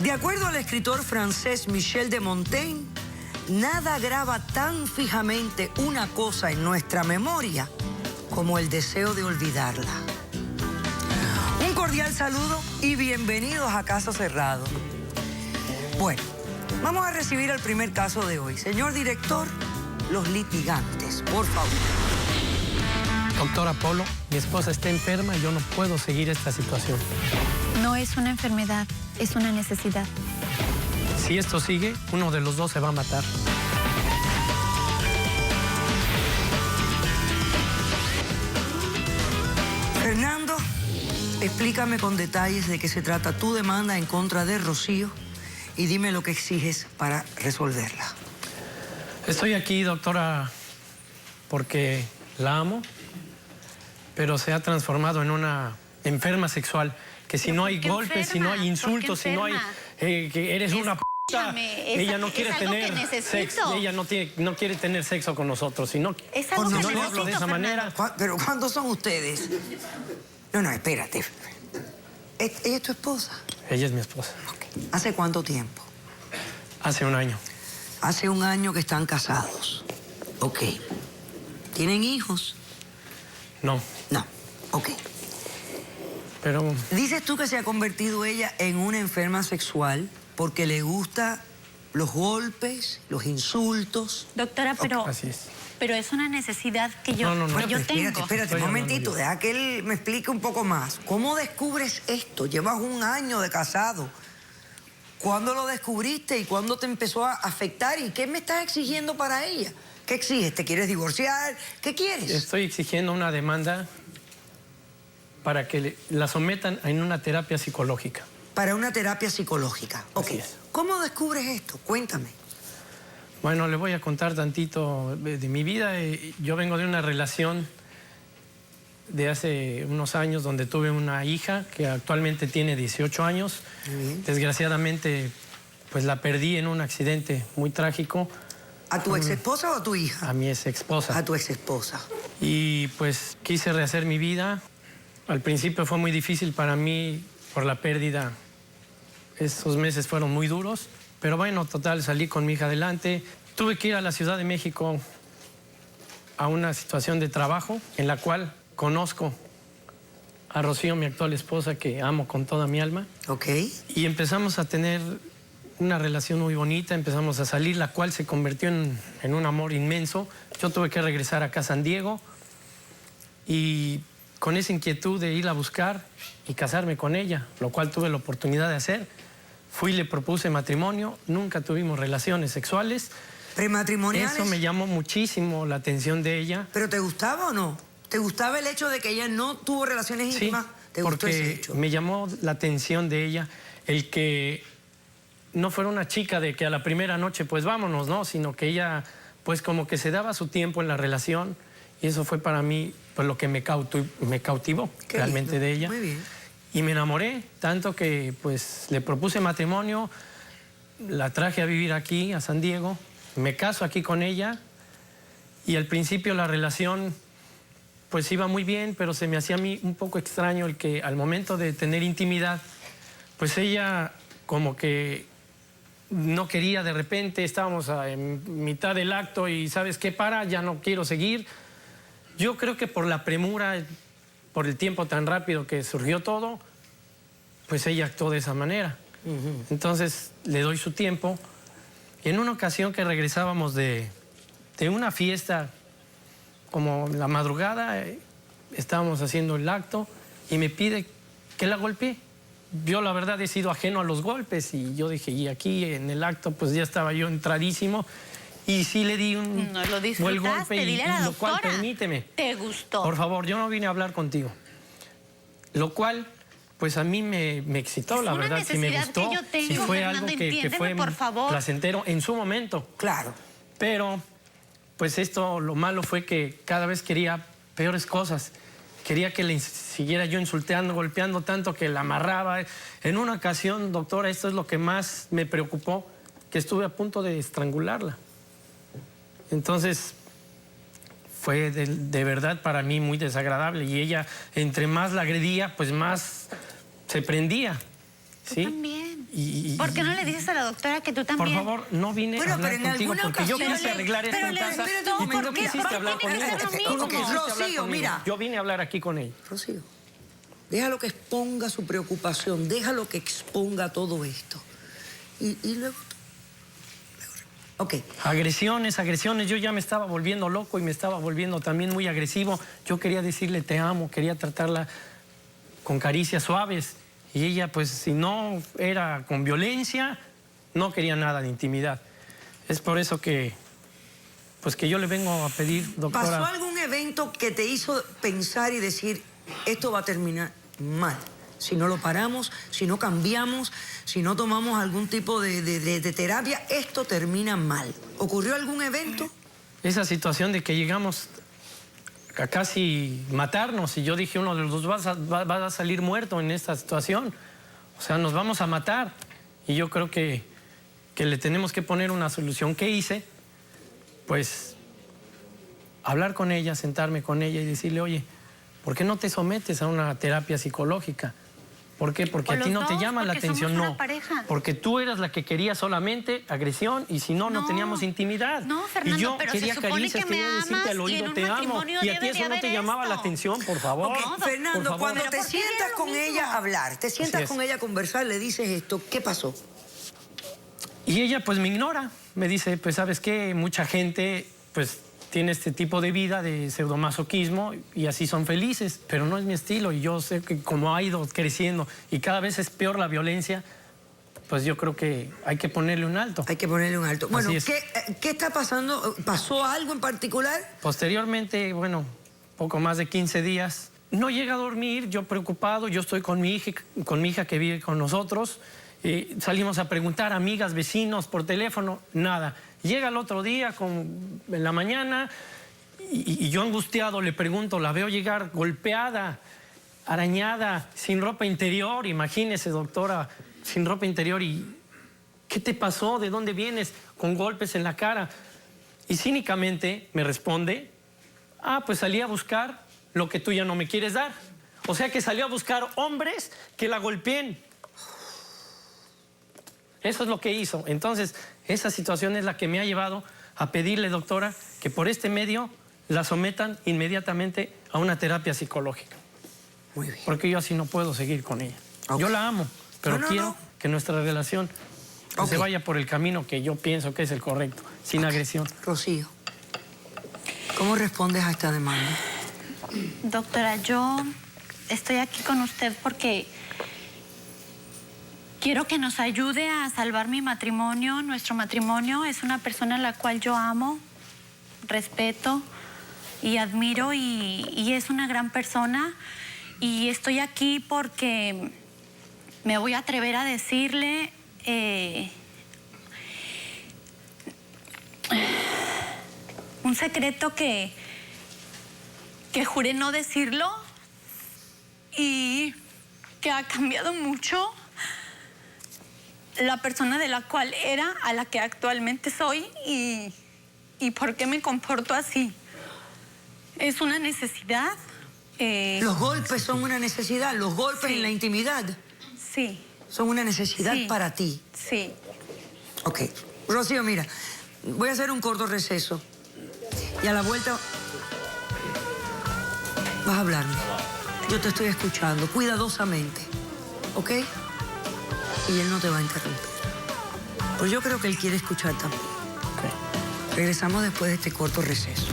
De acuerdo al escritor francés Michel de Montaigne, nada graba tan fijamente una cosa en nuestra memoria como el deseo de olvidarla. Un cordial saludo y bienvenidos a Caso Cerrado. Bueno, vamos a recibir el primer caso de hoy. Señor director, los litigantes, por favor. Doctor Apolo, mi esposa está enferma y yo no puedo seguir esta situación. No es una enfermedad, es una necesidad. Si esto sigue, uno de los dos se va a matar. Fernando, explícame con detalles de qué se trata tu demanda en contra de Rocío y dime lo que exiges para resolverla. Estoy aquí, doctora, porque la amo, pero se ha transformado en una enferma sexual. Que si no hay golpes, si no hay insultos, si no hay... que eres una p***, ella no quiere tener sexo. Ella no quiere tener sexo con nosotros. Si no, es algo que no le hablo de esa manera. ¿Pero cuántos son ustedes? No, espérate. ¿Ella es tu esposa? Ella es mi esposa. Okay. ¿Hace cuánto tiempo? Hace un año. Hace un año que están casados. Ok. ¿Tienen hijos? No. No. Ok. Pero... Dices tú que se ha convertido ella en una enferma sexual porque le gusta los golpes, los insultos. Doctora, pero... Así es. Pero es una necesidad que yo, yo tengo. Espérate un momentito, deja que él me explique un poco más. ¿Cómo descubres esto? Llevas un año de casado. ¿Cuándo lo descubriste y cuándo te empezó a afectar? ¿Y qué me estás exigiendo para ella? ¿Qué exiges? ¿Te quieres divorciar? ¿Qué quieres? Estoy exigiendo una demanda para que la sometan en una terapia psicológica. Para una terapia psicológica. Ok. ¿Cómo descubres esto? Cuéntame. Bueno, le voy a contar tantito de mi vida. Yo vengo de una relación de hace unos años donde tuve una hija que actualmente tiene 18 años. Muy bien. Desgraciadamente, pues la perdí en un accidente muy trágico. ¿A tu ex esposa o a tu hija? A mi ex esposa. A tu ex esposa. Y pues quise rehacer mi vida. Al principio fue muy difícil para mí por la pérdida. Esos meses fueron muy duros. Pero bueno, total, salí con mi hija adelante. Tuve que ir a la Ciudad de México a una situación de trabajo en la cual conozco a Rocío, mi actual esposa, que amo con toda mi alma. Ok. Y empezamos a tener una relación muy bonita, empezamos a salir, la cual se convirtió en un amor inmenso. Yo tuve que regresar acá a San Diego y con esa inquietud de ir a buscar y casarme con ella, lo cual tuve la oportunidad de hacer. Fui y le propuse matrimonio, nunca tuvimos relaciones sexuales. ¿Prematrimoniales? Eso me llamó muchísimo la atención de ella. ¿Pero te gustaba o no? ¿Te gustaba el hecho de que ella no tuvo relaciones íntimas? ¿Te gustó ese hecho? Me llamó la atención de ella el que no fuera una chica de que a la primera noche pues vámonos, ¿no? Sino que ella pues como que se daba su tiempo en la relación y eso fue para mí pues lo que me cautivó realmente de ella. Muy bien. Y me enamoré, tanto que pues le propuse matrimonio, la traje a vivir aquí, a San Diego, me caso aquí con ella y al principio la relación pues iba muy bien, pero se me hacía a mí un poco extraño el que al momento de tener intimidad, pues ella como que no quería de repente, estábamos en mitad del acto y ¿sabes qué? Ya no quiero seguir. Yo creo que por la premura, por el tiempo tan rápido que surgió todo, pues ella actuó de esa manera. Entonces le doy su tiempo. Y en una ocasión que regresábamos de una fiesta, como la madrugada, estábamos haciendo el acto y me pide que la golpee. Yo la verdad he sido ajeno a los golpes y yo dije, y aquí en el acto pues ya estaba yo entradísimo. Y sí le di un no lo buen golpe y dile a la lo cual, doctora, permíteme. ¿te gustó? Por favor, yo no vine a hablar contigo. Lo cual, pues a mí me excitó, la verdad, sí me gustó. Que yo tengo, sí fue Fernando, algo que fue por favor. placentero en su momento. Claro. Pero, pues esto, lo malo fue que cada vez quería peores cosas. Quería que le siguiera yo insultando, golpeando tanto que la amarraba. En una ocasión, doctora, esto es lo que más me preocupó, que estuve a punto de estrangularla. Entonces, fue de verdad para mí muy desagradable. Y ella, entre más la agredía, pues más se prendía. ¿sí? También. ¿Por qué no le dices a la doctora que tú también? Por favor, no vine a hablar contigo porque yo quise arreglar esto en casa y tú no quisiste hablar conmigo. Tú no quisiste hablar Rocío, conmigo. mira. Yo vine a hablar aquí con ella. Rocío, déjalo que exponga su preocupación, déjalo que exponga todo esto. Y luego... Ok. Agresiones, yo ya me estaba volviendo loco y me estaba volviendo también muy agresivo. Yo quería decirle te amo, quería tratarla con caricias suaves. Y ella, pues, si no era con violencia, no quería nada de intimidad. Es por eso que, pues, que yo le vengo a pedir, doctora... ¿Pasó algún evento que te hizo pensar y decir, esto va a terminar mal? Si no lo paramos, si no cambiamos, si no tomamos algún tipo de terapia, esto termina mal. ¿Ocurrió algún evento? Esa situación de que llegamos a casi matarnos y yo dije, uno de los dos va a salir muerto en esta situación. O sea, nos vamos a matar. Y yo creo que le tenemos que poner una solución. ¿Qué hice? Pues hablar con ella, sentarme con ella y decirle, oye, ¿por qué no te sometes a una terapia psicológica? ¿Por qué? Porque a ti no te llama la atención, no. Porque tú eras la que quería solamente agresión y si no, no teníamos intimidad. No, Fernando, y yo pero quería se supone caricias, que me quería decirte amas al y oído en un te amo. matrimonio Y a ti debe eso de no te haber llamaba la esto. atención, por favor. Ok, Fernando, por favor. cuando Pero te ¿por qué sientas dices lo con mismo? ella a hablar, te sientas Así es. con ella a conversar, le dices esto, ¿qué pasó? Y ella pues me ignora, me dice, pues ¿sabes qué? Mucha gente pues tiene este tipo de vida de pseudomasoquismo y así son felices, pero no es mi estilo y yo sé que como ha ido creciendo y cada vez es peor la violencia, pues yo creo que hay que ponerle un alto. Hay que ponerle un alto. Bueno, Así es. ¿qué está pasando? ¿Pasó algo en particular? Posteriormente, bueno, poco más de 15 días, no llega a dormir, yo preocupado, yo estoy con mi hija que vive con nosotros, salimos a preguntar a amigas, vecinos, por teléfono, nada. Llega el otro día, en la mañana, y yo angustiado le pregunto, la veo llegar golpeada, arañada, sin ropa interior, imagínese, doctora, sin ropa interior, y ¿qué te pasó? ¿De dónde vienes? Con golpes en la cara. Y cínicamente me responde, pues salí a buscar lo que tú ya no me quieres dar. O sea que salió a buscar hombres que la golpeen. Eso es lo que hizo. Entonces, esa situación es la que me ha llevado a pedirle, doctora, que por este medio la sometan inmediatamente a una terapia psicológica. Muy bien. Porque yo así no puedo seguir con ella. Ok. Yo la amo, pero No. quiero que nuestra relación Ok. se vaya por el camino que yo pienso que es el correcto, sin agresión. Rocío, ¿cómo respondes a esta demanda? Doctora, yo estoy aquí con usted porque quiero que nos ayude a salvar mi matrimonio. Nuestro matrimonio es una persona a la cual yo amo, respeto y admiro y es una gran persona. Y estoy aquí porque me voy a atrever a decirle un secreto que juré no decirlo y que ha cambiado mucho la persona de la cual era a la que actualmente soy y por qué me comporto así. Es una necesidad. Los golpes son una necesidad, los golpes Sí. en la intimidad Sí, son una necesidad Sí. para ti. sí. Ok. Rocío, mira, voy a hacer un corto receso y a la vuelta vas a hablarme. Yo te estoy escuchando cuidadosamente, ¿ok? Y él no te va a interrumpir. Pues yo creo que él quiere escuchar también. Regresamos después de este corto receso.